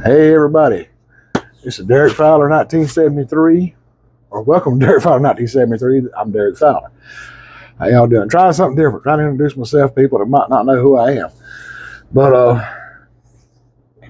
Hey everybody, this is Derek Fowler 1973, or welcome to Derek Fowler 1973. I'm Derek Fowler. How y'all doing? Trying something different, trying to introduce myself to people that might not know who I am. But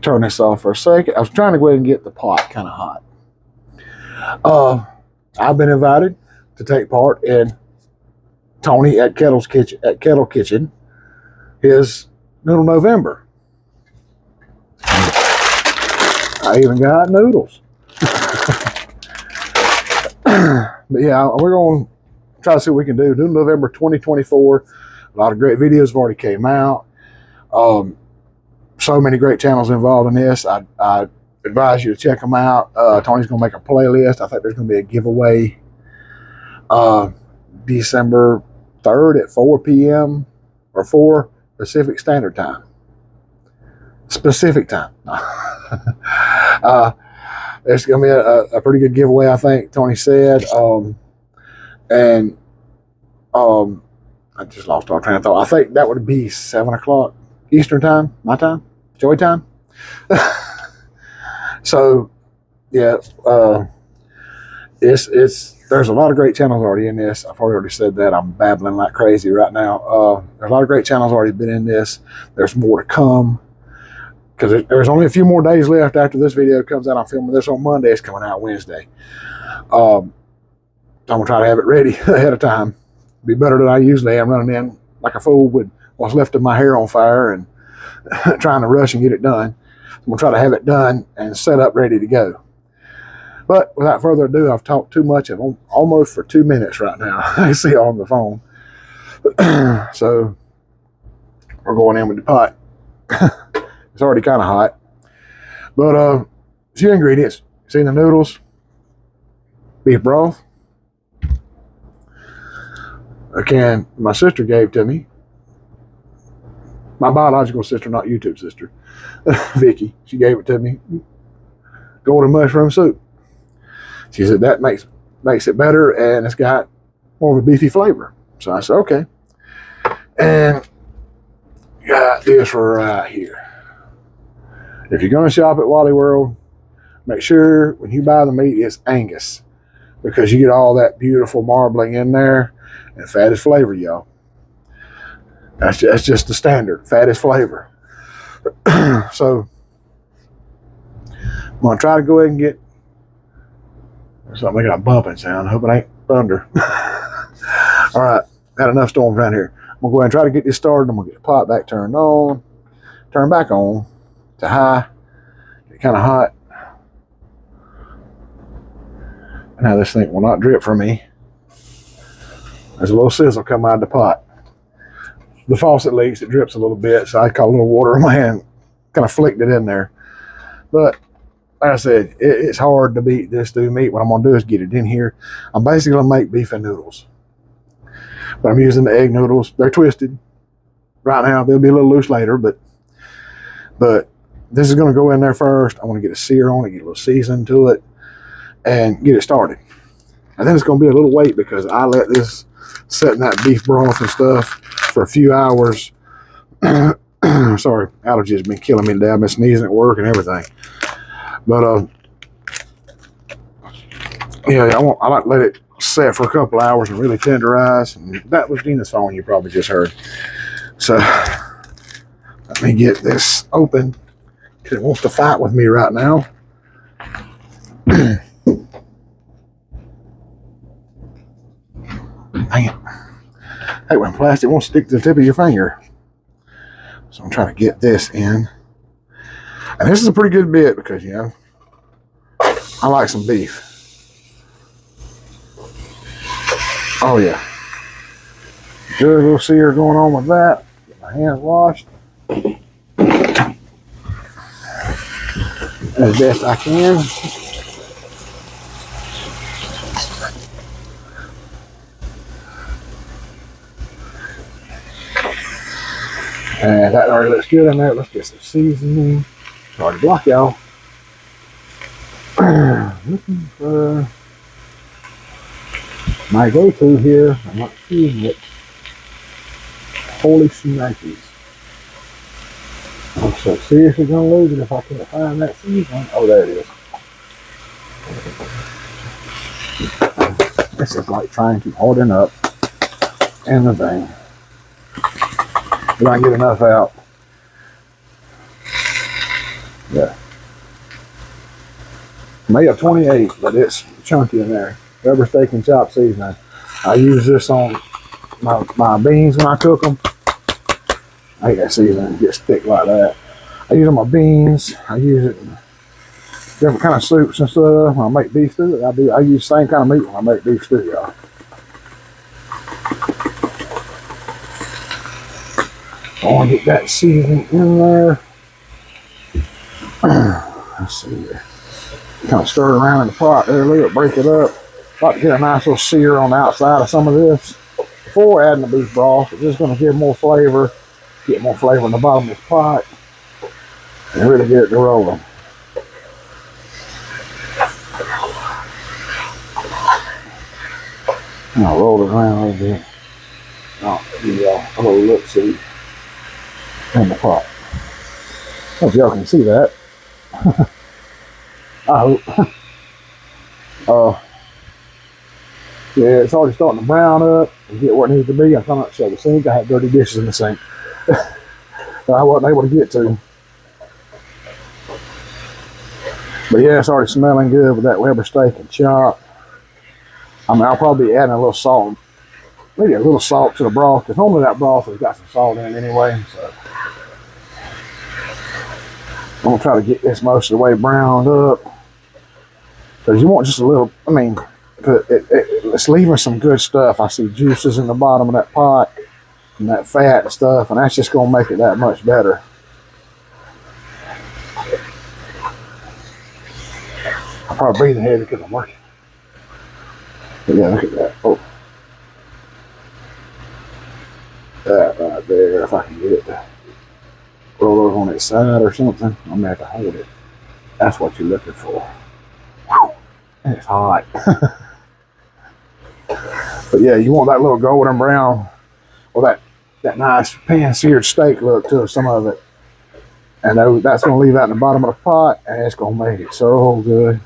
turn this off for a second. I was trying to go ahead and get the pot kind of hot. I've been invited to take part in Tony at Kettle Kitchen, his Noodle November. I even got noodles. But yeah, we're going to try to see what we can do. Noodle November 2024. A lot of great videos have already came out. So many great channels involved in this. I advise you to check them out. Tony's going to make a playlist. I think there's going to be a giveaway December 3rd at 4 p.m. or 4 Pacific Standard Time. Specific time. It's going to be a pretty good giveaway, I think, Tony said. I just lost our train of thought. I think that would be 7 o'clock Eastern time, my time, Joey time. So, yeah, there's a lot of great channels already in this. I've already said that. I'm babbling like crazy right now. There's a lot of great channels already been in this. There's more to come, because there's only a few more days left after this video comes out. I'm filming this on Monday. It's coming out Wednesday. So I'm going to try to have it ready ahead of time. Be better than I usually am, running in like a fool with what's left of my hair on fire and trying to rush and get it done. I'm going to try to have it done and set up ready to go. But without further ado, I've talked too much, almost for 2 minutes right now. I see it on the phone. So we're going in with the pot. It's already kind of hot. But a few ingredients. See the noodles, beef broth, a can my sister gave to me. My biological sister, not YouTube sister, Vicky. She gave it to me. Golden mushroom soup. She said that makes it better, and it's got more of a beefy flavor. So I said, okay. And got this right here. If you're going to shop at Wally World, make sure when you buy the meat, it's Angus, because you get all that beautiful marbling in there, and fattest flavor, y'all. That's just the standard, fattest flavor. So I'm going to try to go ahead and get something making a bumping sound. I hope it ain't thunder. All right, got enough storms around here. I'm going to go ahead and try to get this started. I'm going to get the pot back turned back on to high, get kind of hot. Now this thing will not drip for me. There's a little sizzle come out of the pot. The faucet leaks, it drips a little bit, so I caught a little water in my hand, kind of flicked it in there. But like I said, it's hard to beat this stew meat. What I'm going to do is get it in here. I'm basically going to make beef and noodles. But I'm using the egg noodles. They're twisted right now. They'll be a little loose later, but this is going to go in there first. I want to get a sear on it, get a little season to it, and get it started. And then it's going to be a little wait, because I let this set in that beef broth and stuff for a few hours. Sorry, allergies have been killing me today. I've been sneezing at work and everything. But yeah, I like to let it set for a couple hours and really tenderize. And that was Gina's phone you probably just heard. So let me get this open, because it wants to fight with me right now. Dang it. Hey, when plastic won't stick to the tip of your finger. So I'm trying to get this in. And this is a pretty good bit, because, you know, I like some beef. Oh, yeah. Good little sear going on with that. Get my hands washed as best I can. And that already looks good in there. Let's get some seasoning. Sorry to block y'all. Looking for my go-to here. I'm not using it. Holy shnikes. So seriously gonna lose it if I can't find that seasoning. Oh, there it is. This is like trying to harden up in the thing. If I can get enough out. Yeah. May of 28, but it's chunky in there. Rubber steak and chop seasoning. I use this on my beans when I cook them. I hate that seasoning, it gets thick like that. I use it on my beans. I use it in different kind of soups and stuff. When I make beef stew, I use the same kind of meat when I make beef stew, y'all. I want to get that seasoning in there. Let's see here. Kind of stir it around in the pot there a little, break it up. Like to get a nice little sear on the outside of some of this before adding the beef broth. It's just going to give more flavor, get more flavor in the bottom of this pot, and really get it to rolling. And I'll roll it around a little bit. I'll give y'all a little look-see in the pot. Hope y'all can see that. I hope. Yeah, it's already starting to brown up and get where it needs to be. I'm trying not to show the sink. I had dirty dishes in the sink that I wasn't able to get to. But yeah, it's already smelling good with that Weber steak and chop. I mean, I'll probably be adding a little salt, maybe a little salt to the broth, because normally that broth has got some salt in it anyway. So I'm gonna try to get this most of the way browned up, because you want just a little. I mean, it's leaving some good stuff. I see juices in the bottom of that pot and that fat and stuff, and that's just gonna make it that much better. I'll probably breathe heavy because I'm working. But yeah, look at that. Oh, that right there. If I can get it to roll over on its side or something, I'm gonna have to hold it. That's what you're looking for. Whew. It's hot. But yeah, you want that little golden brown, or that nice pan-seared steak look to some of it. And that's going to leave out in the bottom of the pot, and it's going to make it so good.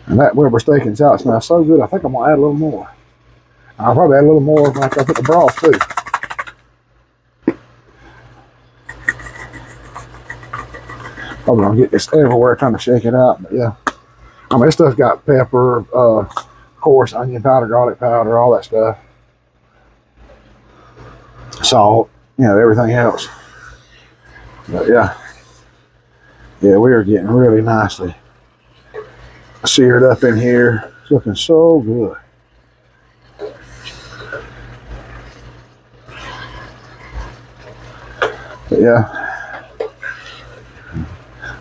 And that Weber steak and chop smells so good, I think I'm going to add a little more. I'll probably add a little more after I put the broth too. Probably gonna get this everywhere trying to shake it out, but yeah. I mean, this stuff's got pepper, coarse onion powder, garlic powder, all that stuff. Salt, you know, everything else. But yeah. Yeah, we are getting really nicely seared up in here. It's looking so good. But yeah.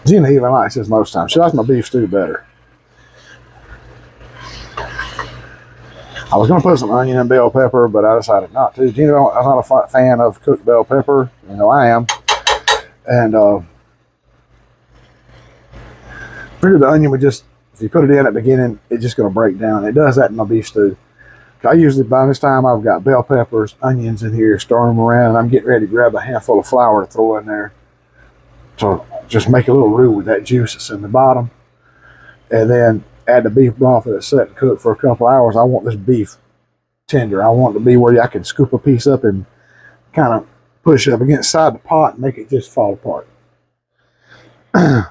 Jeni even likes this most times. She likes my beef stew better. I was going to put some onion and bell pepper, but I decided not to. Jeni, I'm not a fan of cooked bell pepper. You know, I am. And figured the onion would just, if you put it in at the beginning, it's just going to break down. It does that in my beef stew. I usually, by this time, I've got bell peppers, onions in here, stir them around, and I'm getting ready to grab a handful of flour to throw in there. So just make a little roux with that juice that's in the bottom, and then add the beef broth that's set and cook for a couple hours. I want this beef tender. I want it to be where I can scoop a piece up and kind of push it up against the side of the pot and make it just fall apart.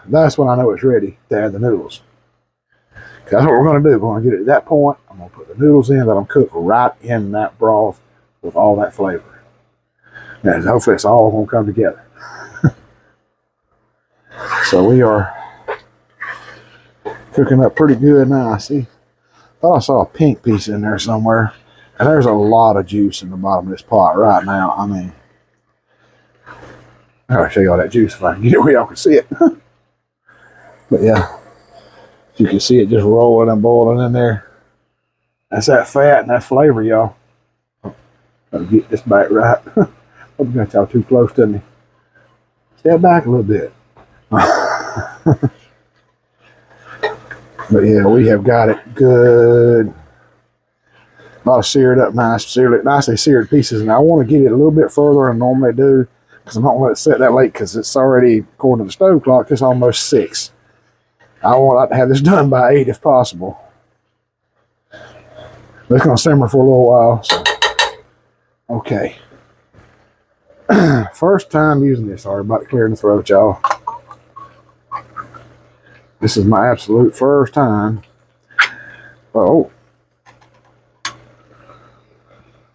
That's when I know it's ready to add the noodles. That's what we're going to do. We're going to get it at that point. I'm going to put the noodles in that I'm cooked right in that broth with all that flavor. And hopefully it's all going to come together. So we are cooking up pretty good now. I see. Thought I saw a pink piece in there somewhere. And there's a lot of juice in the bottom of this pot right now. I mean, I'll show you all that juice if I can get it where y'all can see it. But yeah, you can see it just rolling and boiling in there. That's that fat and that flavor, y'all. Gotta get this back right. Hope I got y'all too close to me. Step back a little bit. But yeah, we have got it good. A lot of seared up, nicely seared pieces. And I want to get it a little bit further than I normally do because I'm not going to let it sit that late because it's already, according to the stove clock, it's almost 6. I want to have this done by 8 if possible. But it's going to simmer for a little while. So. Okay. First time using this. Sorry about clearing the throat, y'all. This is my absolute first time. Oh.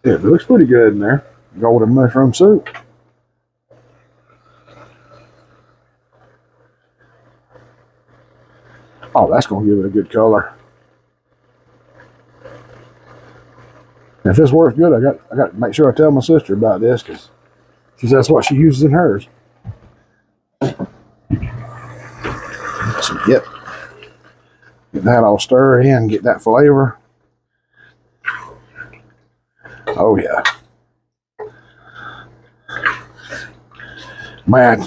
Yeah, it looks pretty good in there. Golden mushroom soup. Oh, that's going to give it a good color. And if this works good, I got to make sure I tell my sister about this because that's what she uses in hers. So, yep. Get that all stirred in, get that flavor. Oh, yeah. Man,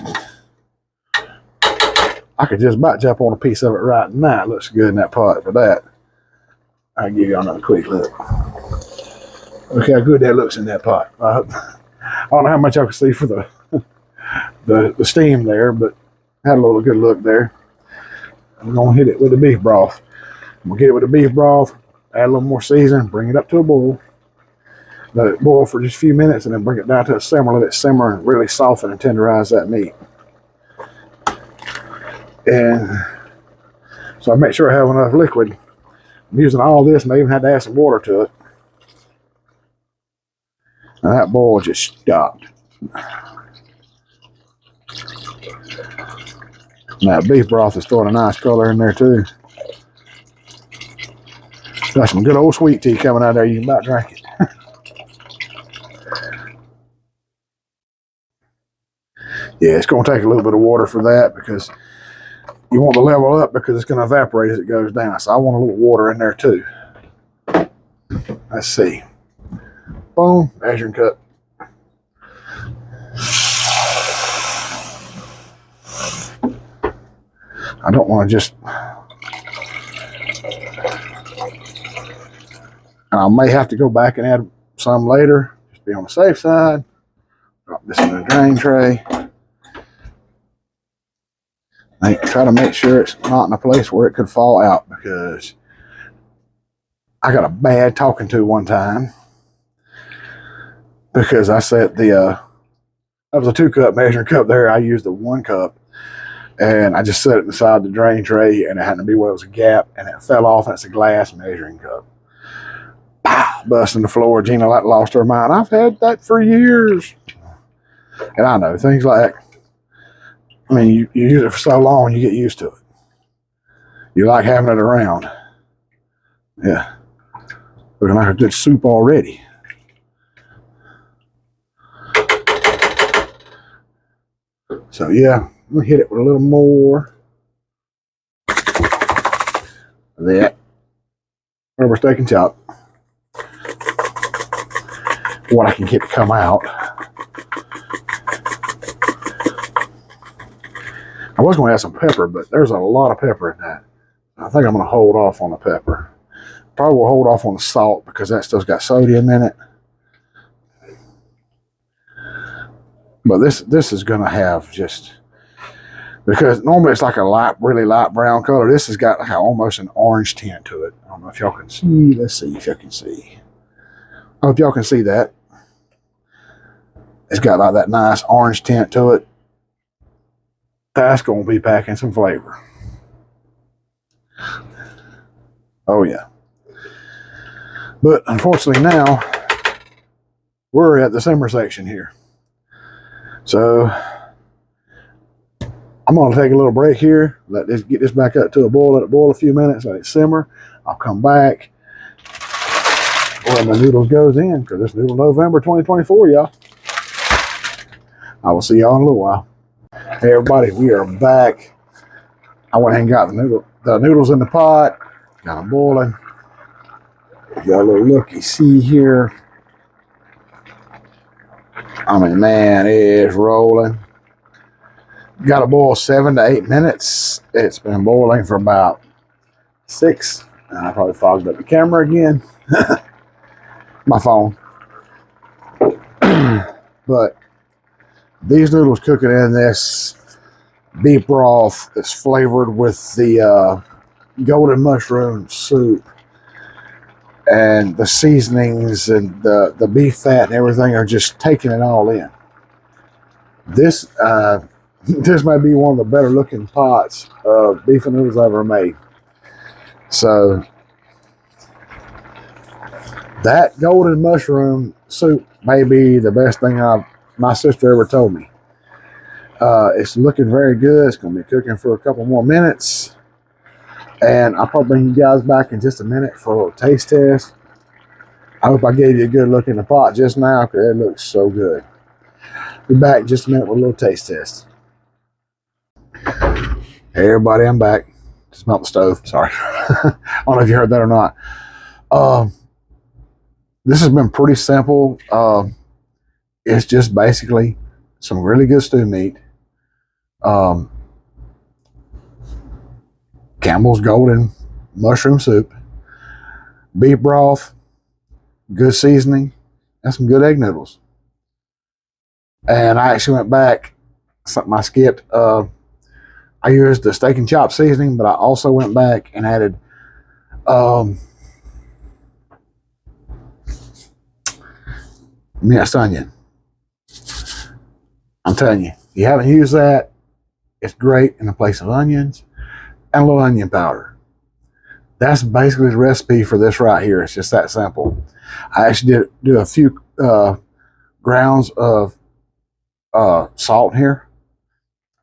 I could just about jump on a piece of it right now. It looks good in that pot for that. I'll give you another quick look. Look how good that looks in that pot. I don't know how much I can see for the steam there, but had a little good look there. I'm going to hit it with the beef broth. I'm going to get it with the beef broth, add a little more seasoning, bring it up to a boil. Let it boil for just a few minutes and then bring it down to a simmer. Let it simmer and really soften and tenderize that meat. And so I make sure I have enough liquid. I'm using all this and I even had to add some water to it. And that boil just stopped. Now beef broth is throwing a nice color in there too. Got some good old sweet tea coming out there. You can about drink it. Yeah, it's going to take a little bit of water for that because you want to level up because it's going to evaporate as it goes down. So I want a little water in there too. Let's see. Boom, measuring cup. I don't want to just... I may have to go back and add some later. Just be on the safe side. Drop this in the drain tray. Try to make sure it's not in a place where it could fall out because I got a bad talking to one time because I set that was a 2-cup measuring cup there. I used the 1 cup and I just set it inside the drain tray and it happened to be where it was a gap and it fell off and it's a glass measuring cup. Pow! Busting the floor. Gina lost her mind. I've had that for years. And I know things like, I mean, you use it for so long, you get used to it. You like having it around. Yeah. Looking like a good soup already. So, yeah, I'm going to hit it with a little more of that rubber steak and chop. What I can get to come out. I was going to add some pepper, but there's a lot of pepper in that. I think I'm going to hold off on the pepper. Probably will hold off on the salt because that stuff's got sodium in it. But this is going to have just, because normally it's like a really light brown color. This has got like almost an orange tint to it. I don't know if y'all can see. Let's see if y'all can see. I hope y'all can see that. It's got like that nice orange tint to it. That's going to be packing some flavor. Oh, yeah. But unfortunately now, we're at the simmer section here. So, I'm going to take a little break here. Get this back up to a boil. Let it boil a few minutes. Let it simmer. I'll come back when the noodles goes in, because it's Noodle November 2024, y'all. I will see y'all in a little while. Hey everybody, we are back. I went ahead and got the noodles in the pot. Got them boiling. Got a little looky see here. I mean, man, it is rolling. Got to boil 7 to 8 minutes. It's been boiling for about 6. And I probably fogged up the camera again. my phone. But these noodles cooking in this beef broth is flavored with the golden mushroom soup, and the seasonings and the beef fat and everything are just taking it all in. This this might be one of the better looking pots of beef and noodles I've ever made. So that golden mushroom soup may be the best thing my sister ever told me. It's looking very good. It's going to be cooking for a couple more minutes. And I'll probably bring you guys back in just a minute for a little taste test. I hope I gave you a good look in the pot just now because it looks so good. Be back in just a minute with a little taste test. Hey everybody, I'm back. Just melt the stove. Sorry. I don't know if you heard that or not. This has been pretty simple. It's just basically some really good stew meat. Campbell's Golden mushroom soup, beef broth, good seasoning, and some good egg noodles. And I actually went back, something I skipped. I used the steak and chop seasoning, but I also went back and added minced onion. I'm telling you, if you haven't used that, it's great in the place of onions and a little onion powder. That's basically the recipe for this right here. It's just that simple. I actually did do a few grounds of salt here.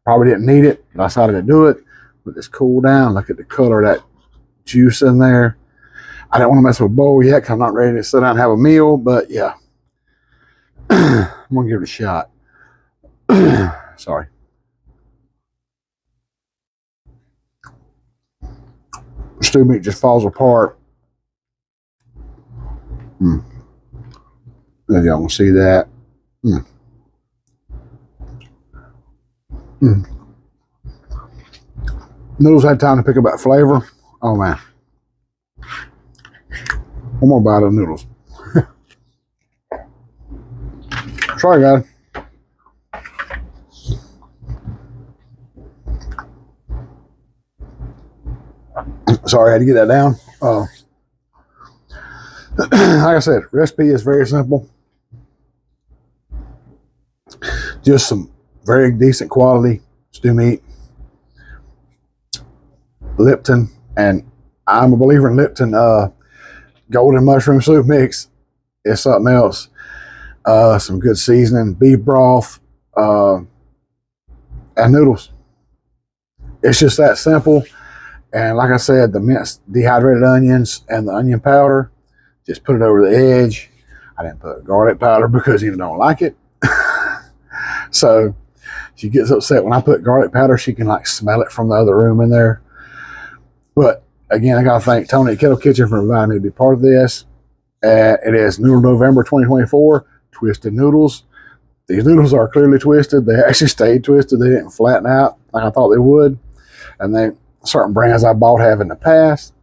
Probably didn't need it, but I decided to do it. Let this cool down. Look at the color of that juice in there. I didn't want to mess with a bowl yet because I'm not ready to sit down and have a meal, but yeah. I'm going to give it a shot. Sorry. Stew meat just falls apart. If y'all can see that. Noodles had time to pick up that flavor. Oh man. One more bite of noodles. Sorry, guys. Sorry, I had to get that down. Like I said, recipe is very simple. Just some very decent quality stew meat. Lipton, and I'm a believer in Lipton golden mushroom soup mix. It's something else. Some good seasoning, beef broth, and noodles. It's just that simple. And like I said, the minced dehydrated onions and the onion powder, just put it over the edge. I didn't put garlic powder because you don't like it. So she gets upset when I put garlic powder. She can like smell it from the other room in there. But again, I got to thank Tony at Kettle Kitchen for inviting me to be part of this. It is Noodle November 2024, Twisted Noodles. These noodles are clearly twisted. They actually stayed twisted. They didn't flatten out like I thought they would. And certain brands I bought have in the past,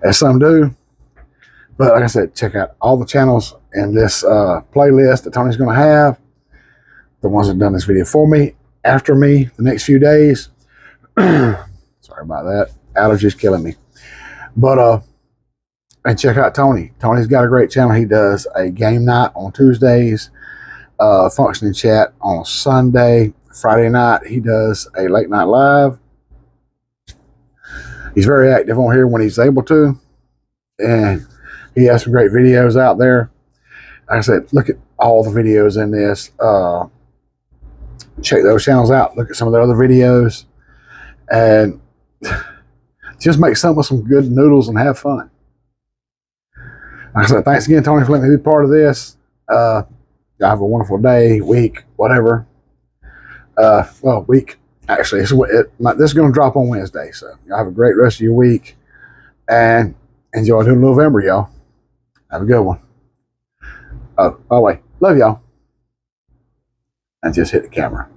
as some do. But like I said, check out all the channels in this playlist that Tony's going to have. The ones that done this video for me, after me, the next few days. Sorry about that. Allergies killing me. But and check out Tony. Tony's got a great channel. He does a game night on Tuesdays, functioning chat on Sunday. Friday night he does a late night live. He's very active on here when he's able to, and he has some great videos out there. Like I said, look at all the videos in this. Check those channels out. Look at some of their other videos, and just make something with some good noodles and have fun. Like I said, thanks again, Tony, for letting me be part of this. Y'all have a wonderful day, week, whatever. Well, week. Actually, this is going to drop on Wednesday, so y'all have a great rest of your week, and enjoy Noodle November, y'all. Have a good one. Oh, by the way, love y'all. And just hit the camera.